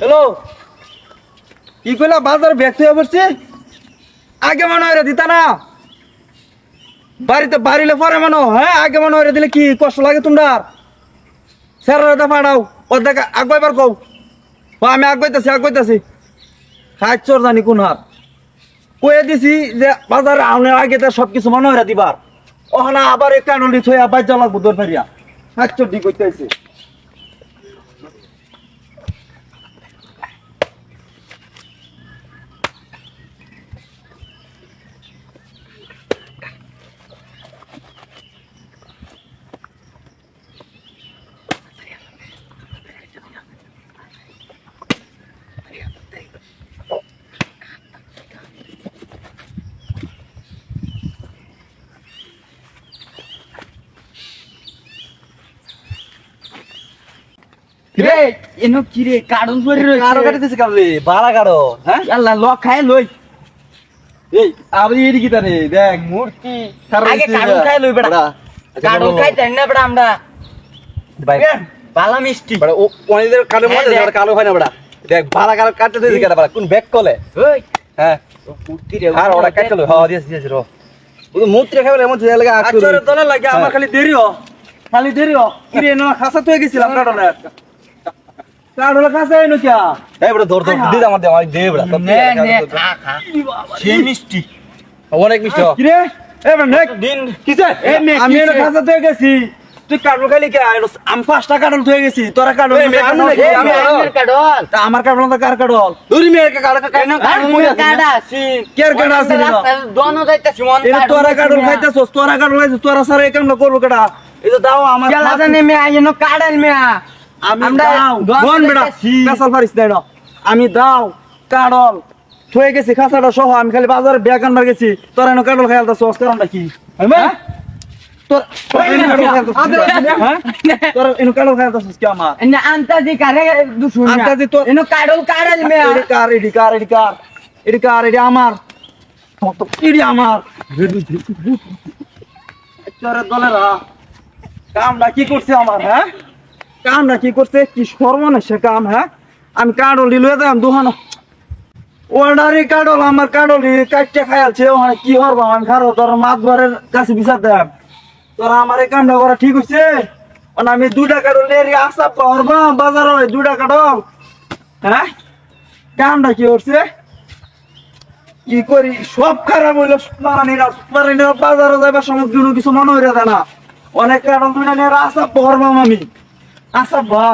Hello, কি কইলা? বাজার ব্যস্ত হয়ে পড়ছি। আগে মনে হয় দিতা না, বাড়িতে বাড়িলে পরে মনে হ্যাঁ, আগে মনে হয় দিলে কি কষ্ট লাগে তোমরা? স্যারের ফাটাও ও দেখ আগবাইবার কও। আমি আগবাইতাছি খাই চোর জানি কোন হার কয়ে দিছি যে বাজারে আউনের আগে তো সবকিছু মনে হয় দিবার। ওখানে আবার একটা নলি থই আবার জ্বালা বুদর ফেরিয়া খাই চোর দি কইতেছে। রে এনো কি রে কারণ ধরে রইছে কারো কাটিতেছে কাবলে বালা কারো হ্যাঁ আল্লাহ ল খায় লই এই আবরি এডি কি তারে দেখ মূর্তি আগে কারণ খায় লই বেটা কারণ খাই তাই না বেটা আমরা ভাই বালা মিষ্টি বড় ও অনেদের কালো মধ্যে দেখ। বড় কালো হয় না বড় দেখ বালা কালো কাটতে দিছে কেডা বড় কোন ব্যাক কলে ওই হ্যাঁ মূর্তি রে আর ওরা কাটলো হ্যাঁ দিয়েছে রো ও মূত্রে খাবে এমন যে লাগা আচ্ছা রে দলে লাগে আমার খালি দেরি হ কি রে না খাসা তো গেছিলাম কাটলে কাটলে খাসা এনো কি এই বড় দৌড় দি আমার দে আমার দে বড় নে নে খা খা সেই মিষ্টি অনেক মিষ্টি কি রে এ নেক দিন কিসে এই মেয়ে, আমি কিসে? এর কাছে তো গেছি তুই কাটল খালি কে আমি 5টা কাটল থয়ে গেছি তোরা কাটল এই মেয়ে, আমি নাকি? এই আমি- মেয়ের কাডল তা আমার কাটল তো কার কাটল দূরি মেয়ে কাড়া এনো কাডল কাডা আছে কের কাটা আছে না? দোনো যাইতাছি মন এটা তোরা কাটল খাইতাছস তোরা কাটল খাইছিস তোরা সারা এই কামটা করব কেডা এটা দাও আমার কেলা জানে মে আইনো কাডাল মে আমি আমরা দাও দোয়া বন বেটা যাইতাছি। পেছাল পারিস না আমি দাও কাটল থয়ে গেছি খাসাটা সহ আমি খালি বাজারে ব্যাগ আনবার গেছি তোরা এনে কাটল খাইতাছস কারণটা কি হ্যাঁ তোরা এনে কাটল খাইতাছস হ্যাঁ তোরা এনে কাটল খাইতাছস কি আমার এনে আন্তাজি কারে দুশুন আন্তাজি তো- এনো কাডল কাডাল মে এটি আমার এটি আমার চরের দলেরা কামটা কি করছে আমার হ্যাঁ কামটা কি করছে কি সর্বনাশে কাম হ্যাঁ আমি কাডল লুয়ে দিলাম দুহানো ওনারি কাডল আমার কাডল কাটতে খাইছে ওখানে কি হরব আমি খারো তোর মাতবারের কাছে বিচার দেব তোরা আমার এই কামটা করা ঠিক হইছে আমি 2টা কাডল নিয়ে আসা পারবা বাজার 2টা কাডল হ্যাঁ কামটা কি করছে কি করি সব খারাপ হইলো মারানিরা বাজারে যাইবার সময় কিছু মনে হইরা দেয় না অনেক কারণ দুইটা নিয়ে আসা পড়বাম আমি আসা বা